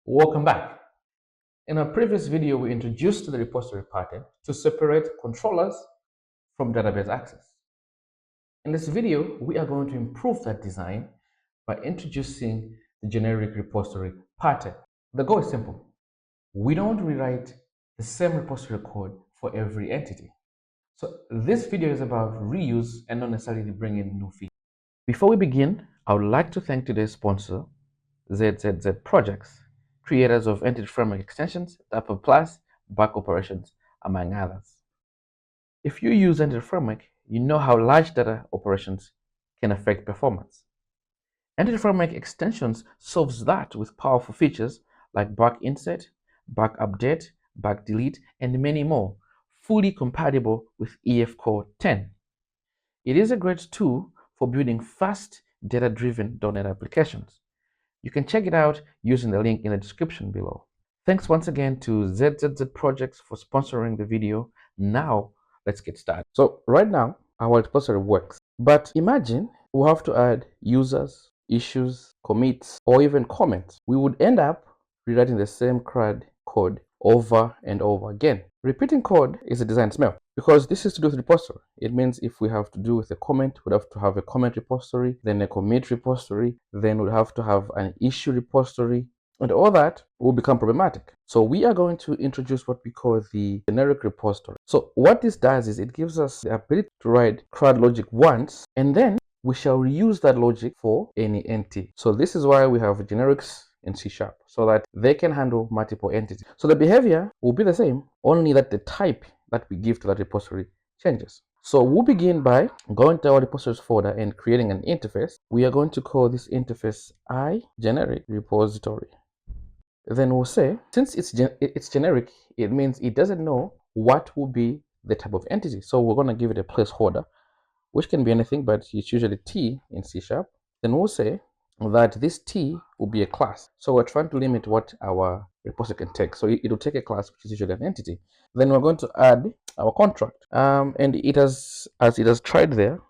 Welcome back. In our previous video, we introduced the repository pattern to separate controllers from database access. In this video, we are going to improve that design by introducing the generic repository pattern. The goal is simple. We don't rewrite the same repository code for every entity. So this video is about reuse and not necessarily bringing new features. Before we begin, I would like to thank today's sponsor, ZZZ Projects, creators of entity framework extensions, Dapper Plus, back operations, among others. If you use entity framework, you know how large data operations can affect performance. Entity framework extensions solves that with powerful features like back insert, back update, back delete, and many more, fully compatible with EF Core 10. It is a great tool for building fast, data-driven .NET applications. You can check it out using the link in the description below. Thanks once again to ZZZ Projects for sponsoring the video. Now, let's get started. So right now, our repository works. But imagine we have to add users, issues, commits, or even comments. We would end up rewriting the same CRUD code over and over again. Repeating code is a design smell because this is to do with repository. It means if we have to do with a comment, we'd have to have a comment repository, then a commit repository, then we'd have to have an issue repository, and all that will become problematic. So we are going to introduce what we call the generic repository. So what this does is it gives us the ability to write CRUD logic once, and then we shall reuse that logic for any entity. So this is why we have generics in C#, so that they can handle multiple entities. So the behavior will be the same, only that the type that we give to that repository changes. So we'll begin by going to our repositories folder and creating an interface. We are going to call this interface generic repository. Then we'll say, since it's generic, it means it doesn't know what will be the type of entity. So we're going to give it a placeholder, which can be anything, but it's usually T in C#. Then we'll say that this T will be a class. So we're trying to limit what our repository can take. So it will take a class, which is usually an entity. Then we're going to add our contract. And it has, as it has tried there,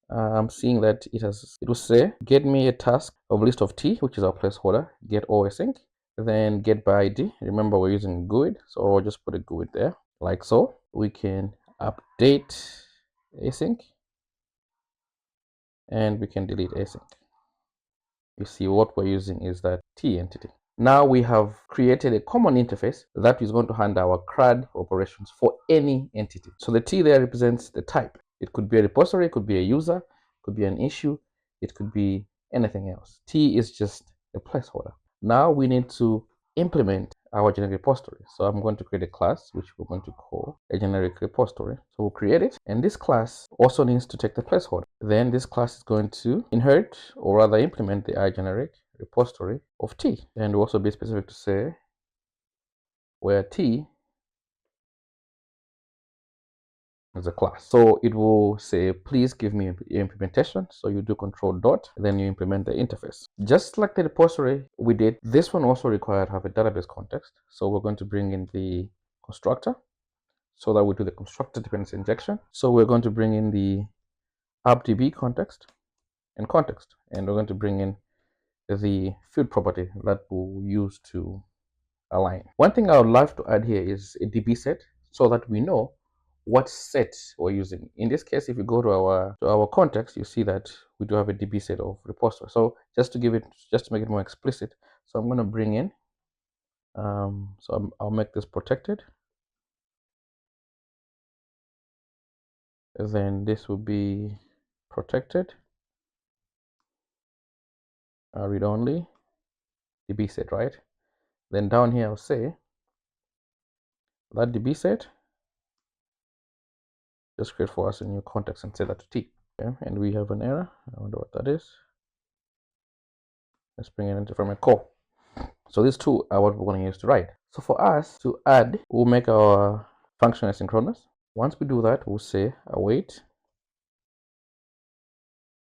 I'm seeing that it will say, get me a task of list of T, which is our placeholder, get all async. Then get by ID. Remember, we're using GUID, so I'll just put a GUID there, like so. We can update async, and we can delete async. You see, what we're using is that T entity. Now we have created a common interface that is going to handle our CRUD operations for any entity. So the T there represents the type. It could be a repository, it could be a user, it could be an issue, it could be anything else. T is just a placeholder. Now we need to implement our generic repository. So I'm going to create a class, which we're going to call a generic repository. So we'll create it. And this class also needs to take the placeholder. Then this class is going to inherit, or rather implement, the iGeneric repository of T. And we'll also be specific to say where T is a class. So it will say, please give me implementation. So you do control dot, then you implement the interface. Just like the repository we did, this one also required to have a database context. So we're going to bring in the constructor so that we do the constructor dependency injection. So we're going to bring in the appdb context, and we're going to bring in the field property that we'll use to align. One thing I would love to add here is a DB set so that we know what set we're using. In this case, if you go to our context, you see that we do have a DB set of repository. So just to make it more explicit, so I'm going to bring in, I'll make this protected. Then this will be protected, read only, DB set, right? Then down here I'll say that DB set, just create for us a new context and set that to T. Okay, and we have an error. I wonder what that is. Let's bring it into from a core. So these two are what we're going to use to write. So for us to add, we'll make our function asynchronous. Once we do that, we'll say await,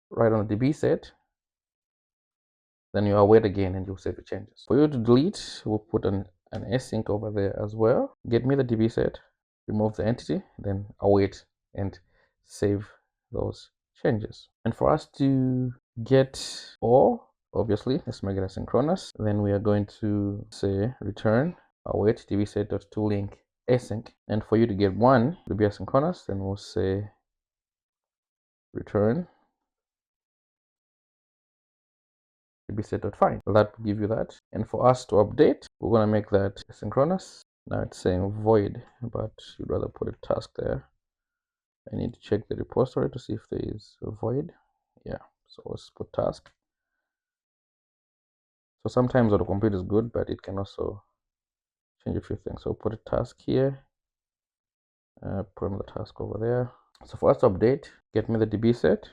write on the DB set, then you await again and you'll save the changes. For you to delete, we'll put an async over there as well. Get me the DB set, remove the entity, then await and save those changes. And for us to get all, Obviously, let's make it asynchronous. Then we are going to say return await dbset.toLink async. And for you to get 1 to be asynchronous, then we'll say return dbset.find. That will give you that. And for us to update, we're going to make that asynchronous. Now it's saying void, but you'd rather put a task there. I need to check the repository to see if there is a void. Yeah, so let's put task. So sometimes autocomplete is good, but it can also change a few things. So put a task here, put another task over there. So for us to update, get me the DB set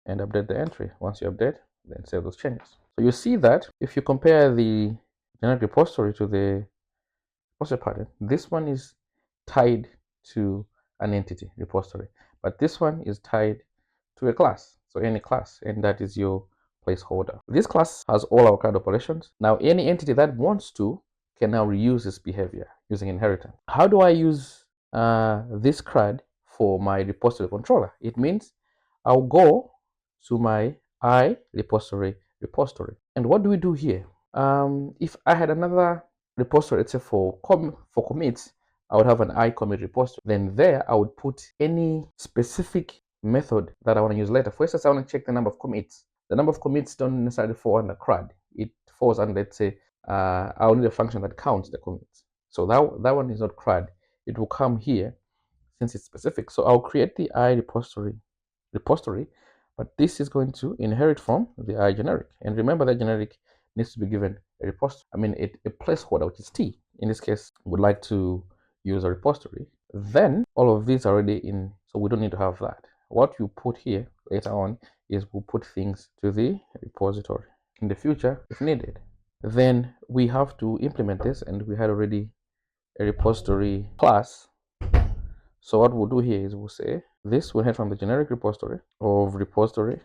and update the entry. Once you update, then save those changes. So you see that if you compare the generic repository to the repository pattern, this one is tied to an entity repository, but this one is tied to a class. So any class, and that is your placeholder. This class has all our CRUD operations. Now any entity that wants to can now reuse this behavior using inheritance. How do I use this CRUD for my repository controller? It means I'll go to my I repository. And what do we do here? If I had another repository, let's say for commits, I would have an I commit repository. Then there I would put any specific method that I want to use later. For instance, I want to check the number of commits. The number of commits don't necessarily fall under CRUD. It falls under, let's say, I'll need a function that counts the commits. So that one is not CRUD. It will come here since it's specific. So I'll create the I repository, but this is going to inherit from the I generic. And remember that generic needs to be given a repository. A placeholder, which is T. In this case, we'd like to use a repository. Then all of these are already in, so we don't need to have that. What you put here later on is we'll put things to the repository in the future if needed. Then we have to implement this, and we had already a repository class. So what we'll do here is we'll say this will head from the generic repository of repository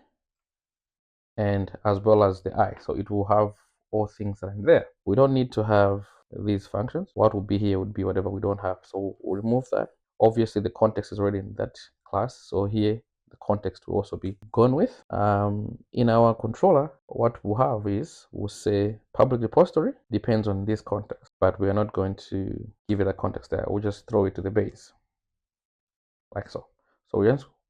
and as well as the I. So it will have all things that are in there. We don't need to have these functions. What will be here would be whatever we don't have. So we'll remove that. Obviously the context is already in that class. So here the context will also be gone with. In our controller, what we'll have is we'll say public repository depends on this context, but we are not going to give it a context there. We'll just throw it to the base like so. So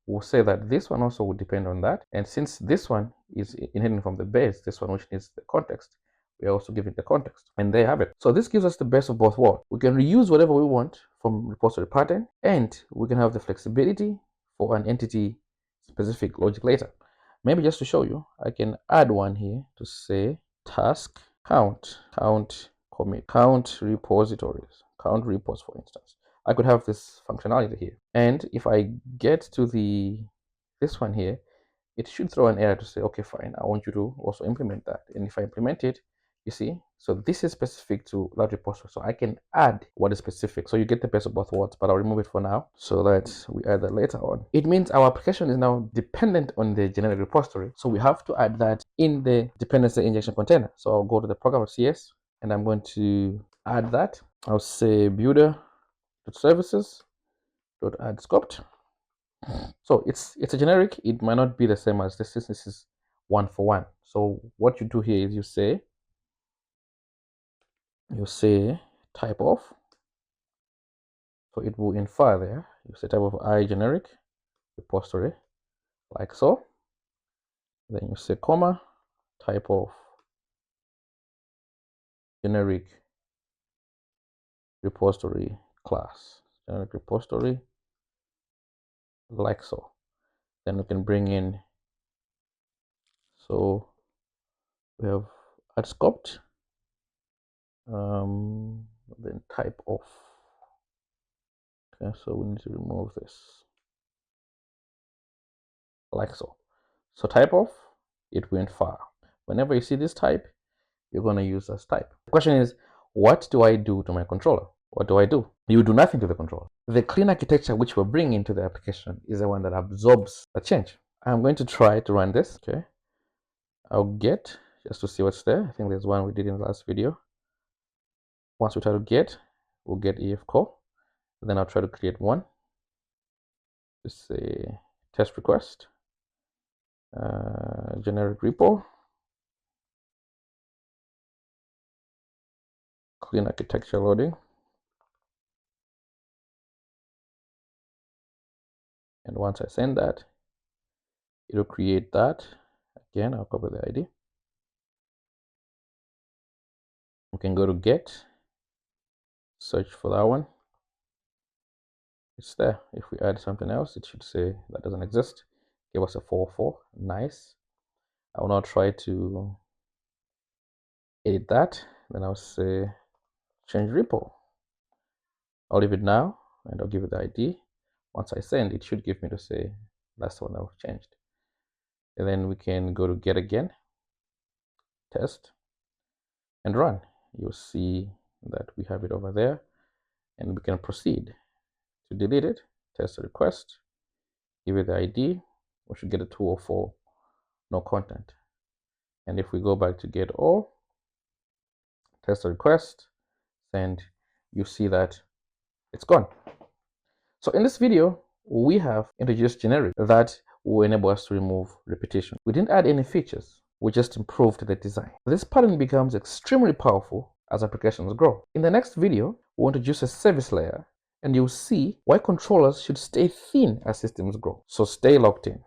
we'll say that this one also will depend on that. And since this one is inheriting from the base, this one which needs the context, we are also giving the context. And there you have it. So this gives us the best of both worlds. We can reuse whatever we want from repository pattern, and we can have the flexibility for an entity specific logic later. Maybe just to show you, I can add one here to say task count commit, count repositories, count repos, for instance. I could have this functionality here. And if I get to this one here, it should throw an error to say, okay, fine, I want you to also implement that. And if I implement it, you see, so this is specific to that repository. So I can add what is specific. So you get the best of both worlds, but I'll remove it for now so that we add that later on. It means our application is now dependent on the generic repository. So we have to add that in the dependency injection container. So I'll go to the program.cs and I'm going to add that. I'll say builder.services.add scoped. So it's a generic. It might not be the same as this. This is one for one. So what you do here is you say type of. So it will infer there. You say type of I generic repository like so. Then you say comma type of generic repository class, generic repository like so. Then we can bring in, so we have add scoped, then type of. Okay, so we need to remove this like so. So type of, it will infer. Whenever you see this type, you're going to use this type. The question is, what do I do to my controller? What do I do? You do nothing to the controller. The clean architecture which we're bringing into the application is the one that absorbs the change. I'm going to try to run this. Okay, I'll get, just to see what's there. I think there's one we did in the last video. Once we try to get, we'll get EF call. Then I'll try to create one. Just say test request. generic repo, clean architecture loading. And once I send that, it'll create that. Again, I'll copy the ID. We can go to Get, search for that one. It's there. If we add something else, it should say that doesn't exist. Give us a 404. Nice. I will now try to edit that. Then I'll say change repo. I'll leave it now and I'll give it the ID. Once I send, it should give me to say that's the one that was changed. And then we can go to Get again, test, and run. You'll see that we have it over there, and we can proceed to delete it. Test the request, give it the ID. We should get a 204, no content. And if we go back to get all, test the request, send, you see that it's gone. So in this video, we have introduced generic that will enable us to remove repetition. We didn't add any features. We just improved the design. This pattern becomes extremely powerful as applications grow. In the next video, we'll introduce a service layer, and you'll see why controllers should stay thin as systems grow. So stay locked in.